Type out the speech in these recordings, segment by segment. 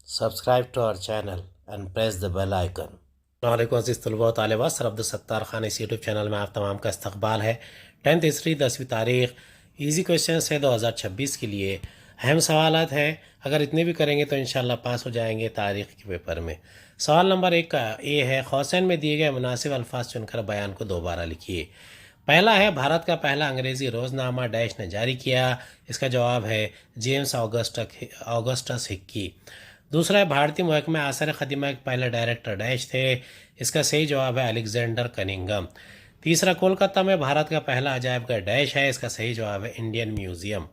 Subscribe to our channel and press the bell icon. السلام علیکم عزیز طلباء و طالبات، سر عبدالستار خان اس یوٹیوب چینل میں آپ تمام کا استقبال ہے۔ 10th ہسٹری 10ویں تاریخ ایزی کویشچنس ہے 2026 کے لیے، اہم سوالات ہیں، اگر اتنے بھی کریں گے تو انشاءاللہ پاس ہو جائیں گے تاریخ کے پیپر میں۔ سوال نمبر 1 کا یہ ہے، قوسین میں دیے گئے مناسب الفاظ چن کر بیان کو دوبارہ لکھیے۔ پہلا ہے، بھارت کا پہلا انگریزی روزنامہ ڈیش نے جاری کیا، اس کا جواب ہے جیمز آگسٹس ہکی۔ دوسرا ہے، بھارتی محکمہ آثار قدیمہ کے پہلے ڈائریکٹر ڈیش تھے، اس کا صحیح جواب ہے الیگزینڈر کننگھم۔ تیسرا، کولکتہ میں بھارت کا پہلا عجائب گھر ڈیش ہے، اس کا صحیح جواب ہے انڈین میوزیم۔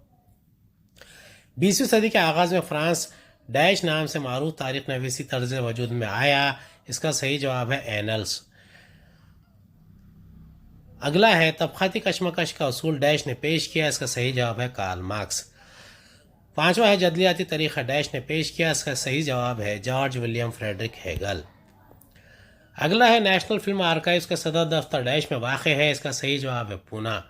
20ویں صدی کے آغاز میں فرانس ڈیش نام سے معروف تاریخ نویسی طرز وجود میں آیا، اس کا صحیح جواب ہے اینلز۔ اگلا ہے، طبقاتی کشمکش کا اصول ڈیش نے پیش کیا، اس کا صحیح جواب ہے کارل مارکس۔ پانچواں ہے، جدلیاتی طریقہ ڈیش نے پیش کیا، اس کا صحیح جواب ہے جارج ولیم فریڈرک ہیگل۔ اگلا ہے، نیشنل فلم آرکائیوز کا صدر دفتر ڈیش میں واقع ہے، اس کا صحیح جواب ہے پونا۔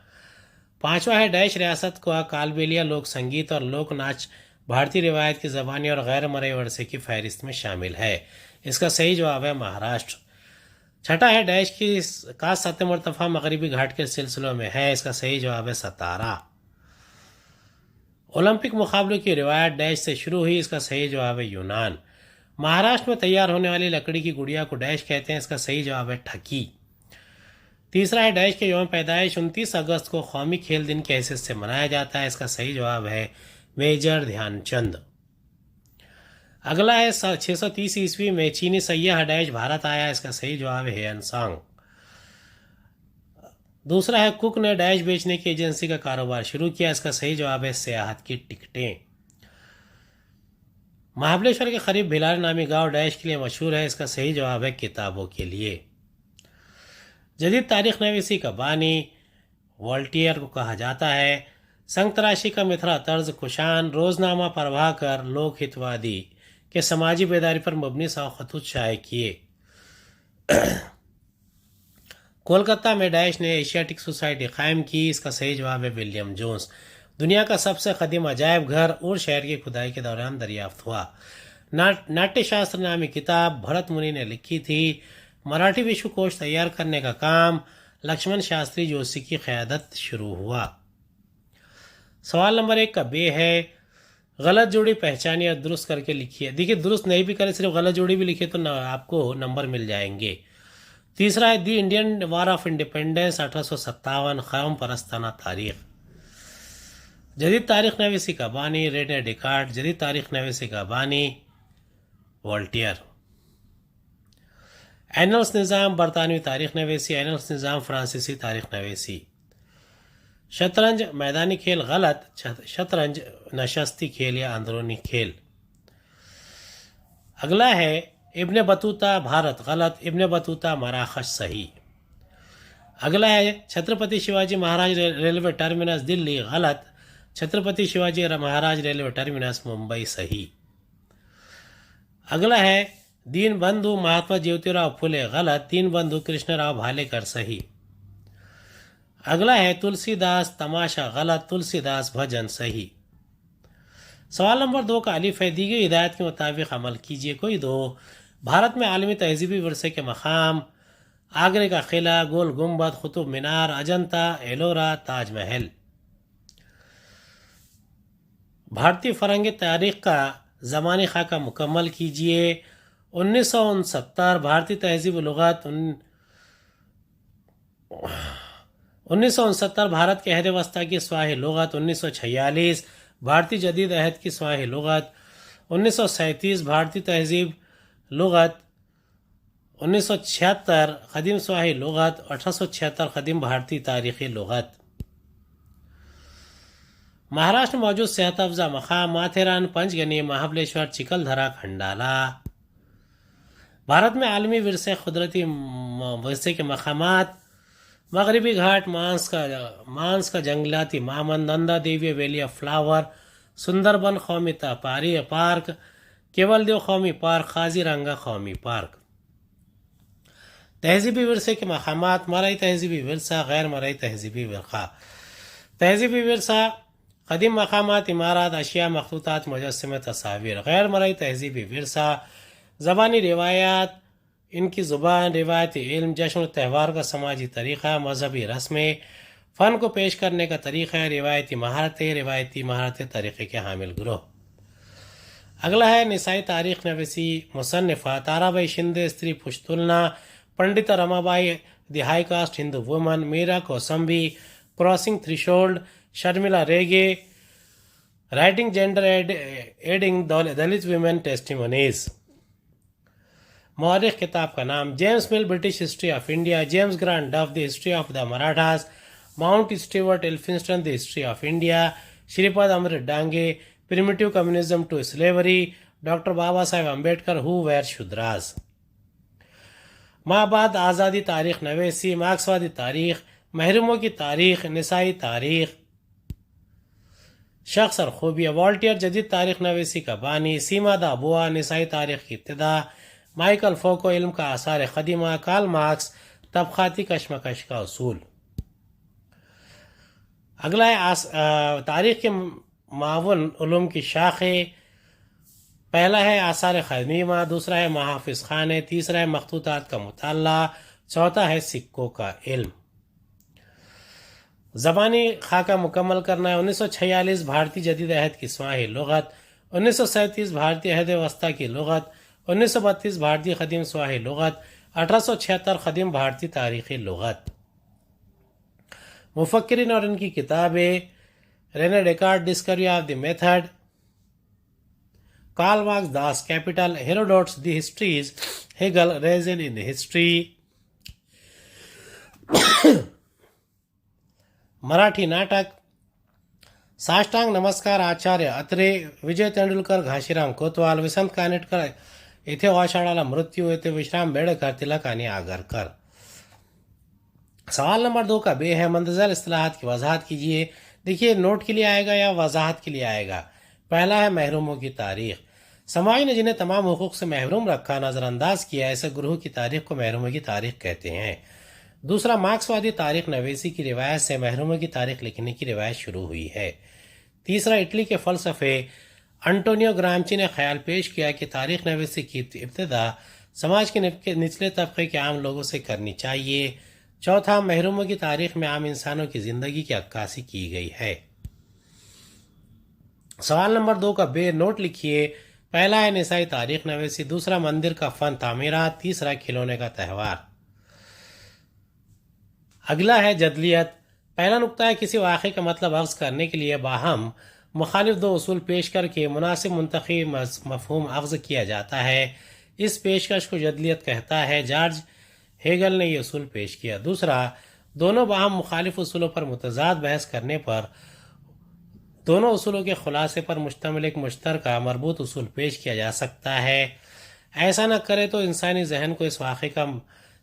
پانچواں ہے، ڈیش ریاست کا کالبیلیہ لوک سنگیت اور لوک ناچ بھارتی روایت کی زبانی اور غیر مرئی ورثے کی فہرست میں شامل ہے، اس کا صحیح جواب ہے مہاراشٹر۔ چھٹا ہے، ڈیش کا 7 مرتفع مغربی گھاٹ کے سلسلوں میں ہے، اس کا صحیح جواب ہے ستارہ۔ اولمپک مقابلوں کی روایت ڈیش سے شروع ہوئی، اس کا صحیح جواب ہے یونان۔ مہاراشٹر میں تیار ہونے والی لکڑی کی گڑیا کو ڈیش کہتے ہیں، اس کا صحیح جواب ہے ٹھکی۔ تیسرا ہے، ڈیش کے یوم پیدائش 29 اگست کو قومی کھیل دن کی حیثیت سے منایا جاتا ہے، اس کا صحیح جواب ہے میجر دھیان چند۔ اگلا ہے، 630 عیسوی میں چینی سیاح ڈیش بھارت آیا، اس کا صحیح جواب ہے ہین سانگ۔ دوسرا ہے، کک نے ڈیش بیچنے کی ایجنسی کا کاروبار شروع کیا، اس کا صحیح جواب ہے سیاحت کی ٹکٹیں۔ مہابلیشور کے قریب بھلار نامی گاؤں ڈیش کے لیے مشہور ہے، اس کا صحیح جواب ہے کتابوں کے لیے۔ جدید تاریخ نویسی کا بانی والٹیئر کو کہا جاتا ہے۔ سنگ تراشی کا متھرا طرز کشان روزنامہ پربھا کر لوک ہتوادی کے سماجی بیداری پر مبنی 100 خطوط شائع کیے۔ کولکتہ میں ڈیش نے ایشیاٹک سوسائٹی قائم کی، اس کا صحیح جواب ہے ولیم جونز۔ دنیا کا سب سے قدیم عجائب گھر اور شہر کی کھدائی کے دوران دریافت ہوا۔ ناٹیہ شاستر نامی کتاب بھرت منی نے لکھی تھی۔ مراٹھی وشو کوش تیار کرنے کا کام لکشمن شاستری جوشی کی قیادت شروع ہوا۔ سوال نمبر 1 کا بے ہے، غلط جوڑی پہچانی اور درست کر کے لکھیے۔ دیکھیے، درست نہیں بھی کرے، صرف غلط جوڑی بھی لکھے تو آپ کو نمبر مل جائیں گے۔ تیسرا ہے، the Indian war of independence 1857 قوم پرستانہ تاریخ۔ جدید تاریخ نویسی کا بانی رینے ڈیکارٹ، جدید تاریخ نویسی کا بانی والٹیئر۔ اینلس نظام برطانوی تاریخ نویسی، اینلس نظام فرانسیسی تاریخ نویسی۔ شطرنج میدانی کھیل غلط، شطرنج نشستی کھیل یا اندرونی کھیل۔ اگلا ہے، ابن بطوطہ بھارت غلط، ابن بطوطہ مراکش صحیح۔ اگلا ہے، چھترپتی شیواجی مہاراج ریلوے ٹرمینس دلی غلط، چھترپتی شیواجی مہاراج ریلوے ٹرمینس ممبئی صحیح۔ اگلا ہے، دین بندھو مہاتما جیوتی راؤ پھولے غلط، دین بندھو کرشن راؤ بھالیکر صحیح۔ اگلا ہے، تلسی داس تماشا غلط، تلسی داس بھجن صحیح۔ سوال نمبر 2 کا الف ہے، دی گئی ہدایت کے مطابق عمل کیجیے، کوئی دو۔ بھارت میں عالمی تہذیبی ورثے کے مقام: آگرے کا قلعہ، گول گنبد، قطب مینار، اجنتا ایلورا، تاج محل۔ بھارتی فرنگی تاریخ کا زمانی خاکہ مکمل کیجیے۔ 1969 بھارتی تہذیب و لغت، 1969 بھارت کے عہد وسطیٰ کی سواحلی لغت، 1946 بھارتی جدید عہد کی سواحلی لغت، 1937 بھارتی تہذیب لغت، 1976 قدیم سواحلی لغت، 1876 قدیم بھارتی تاریخی لغت۔ مہاراشٹر میں موجود صحت افزا مقام: ماتھیران، پنچ گنی، مہابلیشور، چکل دھرا، کھنڈالا۔ بھارت میں عالمی ورثے قدرتی ورثے کے مقامات: مغربی گھاٹ، مانس کا جنگلاتی مامند، Nanda Devi valley of flower, Sundarban قومی پارک، کیول دیو قومی پارک، قازی رنگا قومی پارک۔ تہذیبی ورثے کے مقامات: مرئی تہذیبی ورثہ، غیر مرئی تہذیبی ورثہ۔ تہذیبی ورثہ قدیم مقامات، عمارات، اشیاء، مخطوطات، مجسمے، تصاویر، غیر مرئی تہذیبی ورثہ، زبانی روایات، ان کی زبان، روایتی علم، جشن و تہوار کا سماجی طریقہ، مذہبی رسمیں، فن کو پیش کرنے کا طریقہ، روایتی مہارتیں طریقے کے حامل گروہ۔ اگلا ہے نسائی تاریخ نویسی مصنفہ تارا بائی شندے، استری پشتولنا، Pandita Rama Bai, the high caste Hindu woman, Meera Kosambi, crossing threshold, Sharmila Rege, writing gender adding Dalit women testimonies. مورخ کتاب کا نام: James Mill, British history of India, James Grant Duff, the history of the Marathas, Mount Stuart Elphinstone, the history of India, Shripad Amrit Dange, primitive communism to slavery, doctor Baba Saheb Ambedkar, ہو ویر شودراز۔ مابعد آزادی تاریخ نویسی، مارکسوادی تاریخ، محروموں کی تاریخ، نسائی تاریخ، شخص اور خوبیاں، والٹیئر جدید تاریخ نویسی کا بانی، سیما دا بوا، نسائی تاریخ کی ابتدا، مائیکل فوکو، علم کا آثار قدیمہ، کارل مارکس، طبقاتی کشمکش کا اصول۔ اگلا ہے تاریخ کے معاون علوم کی شاخیں۔ پہلا ہے آثار قدیمہ، دوسرا ہے محافظ خانے، تیسرا ہے مخطوطات کا مطالعہ، چوتھا ہے سکوں کا علم۔ زبانی خاکہ مکمل کرنا ہے۔ 1946 بھارتی جدید عہد کی سواحلی لغت، 1937 بھارتی عہد وسطیٰ کی لغت، 1932 بھارتی قدیم سواحلی لغت، 1876 قدیم بھارتی تاریخی لغت۔ مفکرین اور ان کی کتابیں: Rene Descartes, discovery of the method, Karl Marx, Das Kapital, Herodotus, the histories, Hegel, reason in the history. Marathi ناٹک: ساشٹانگ نمسکار، آچاریہ اترے، وجے تینڈولکر، گھاشیرام کوتوال، وسنت کانیٹکر، ایتھے واشاڑالا مرتیو، ایتھے وشرام بیڑکر، تلکانی آگرکر۔ سوال نمبر 2 کا بے ہے، مندرجہ اصطلاحات کی وضاحت کیجیے۔ دیکھیے نوٹ کے لیے آئے گا یا وضاحت کے لیے آئے گا۔ پہلا ہے محروموں کی تاریخ۔ سماج نے جنہیں تمام حقوق سے محروم رکھا، نظر انداز کیا، ایسے گروہ کی تاریخ کو محروموں کی تاریخ کہتے ہیں۔ دوسرا، مارکسوادی تاریخ نویسی کی روایت سے محروموں کی تاریخ لکھنے کی روایت شروع ہوئی ہے۔ تیسرا، اٹلی کے فلسفے انٹونیو گرامچی نے خیال پیش کیا کہ تاریخ نویسی کی ابتدا سماج کے نچلے طبقے کے عام لوگوں سے کرنی چاہیے۔ چوتھا، محروموں کی تاریخ میں عام انسانوں کی زندگی کی عکاسی کی گئی ہے۔ سوال نمبر 2 کا بے نوٹ لکھیے۔ پہلا ہے نسائی تاریخ نویسی، دوسرا مندر کا فن تعمیرات، تیسرا کھلونے کا تہوار۔ اگلا ہے جدلیت۔ پہلا نقطہ ہے کسی واقعے کا مطلب عرض کرنے کے لیے باہم مخالف 2 اصول پیش کر کے مناسب منطقی مفہوم اخذ کیا جاتا ہے۔ اس پیشکش کو جدلیت کہتا ہے۔ جارج ہیگل نے یہ اصول پیش کیا۔ دوسرا، دونوں باہم مخالف اصولوں پر متضاد بحث کرنے پر دونوں اصولوں کے خلاصے پر مشتمل ایک مشترکہ مربوط اصول پیش کیا جا سکتا ہے۔ ایسا نہ کرے تو انسانی ذہن کو اس واقعے کا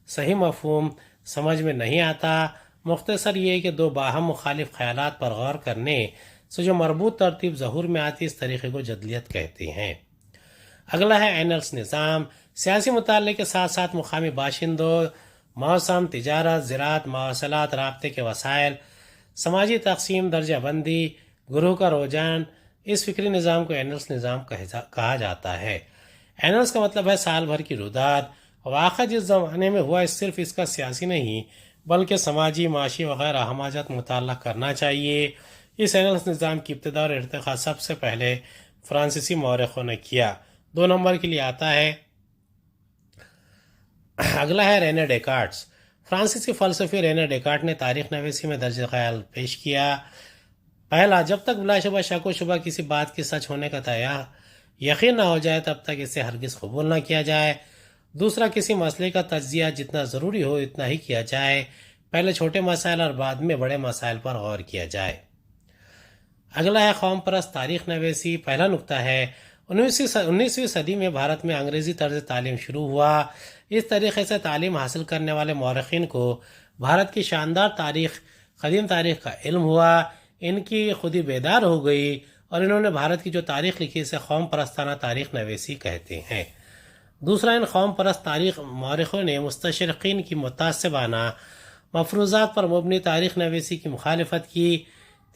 صحیح مفہوم سمجھ میں نہیں آتا۔ مختصر یہ کہ 2 باہم مخالف خیالات پر غور کرنے سے جو مربوط ترتیب ظہور میں آتی، اس طریقے کو جدلیت کہتے ہیں۔ اگلا ہے اینلس نظام۔ سیاسی مطالعے کے ساتھ ساتھ مقامی باشندوں، موسم، تجارت، زراعت، مواصلات، رابطے کے وسائل، سماجی تقسیم، درجہ بندی، گروہ کا رجحان، اس فکری نظام کو اینلس نظام کہا جاتا ہے۔ اینلس کا مطلب ہے سال بھر کی روداد۔ واقعہ جس زمانے میں ہوا، صرف اس کا سیاسی نہیں بلکہ سماجی، معاشی وغیرہ ہماجت مطالعہ کرنا چاہیے۔ اس اینلس نظام کی ابتدا اور ارتقاء سب سے پہلے فرانسیسی مورخوں نے کیا۔ 2 نمبر کے لیے آتا ہے۔ اگلا ہے رینے ڈیکارٹس۔ فرانسیسی فلسفی رینے ڈیکارٹ نے تاریخ نویسی میں درج خیال پیش کیا۔ پہلا، جب تک بلا شبہ شک و شبہ کسی بات کی سچ ہونے کا یقین نہ ہو جائے تب تک اسے ہرگز قبول نہ کیا جائے۔ دوسرا، کسی مسئلے کا تجزیہ جتنا ضروری ہو اتنا ہی کیا جائے، پہلے چھوٹے مسائل اور بعد میں بڑے مسائل پر غور کیا جائے۔ اگلا ہے قوم پرست تاریخ نویسی۔ پہلا نقطہ ہے 19ویں صدی میں بھارت میں انگریزی طرز تعلیم شروع ہوا۔ اس طریقے سے تعلیم حاصل کرنے والے مورخین کو بھارت کی شاندار تاریخ، قدیم تاریخ کا علم ہوا، ان کی خودی بیدار ہو گئی اور انہوں نے بھارت کی جو تاریخ لکھی اسے قوم پرستانہ تاریخ نویسی کہتے ہیں۔ دوسرا، ان قوم پرست تاریخ مورخوں نے مستشرقین کی متعصبانہ مفروضات پر مبنی تاریخ نویسی کی مخالفت کی۔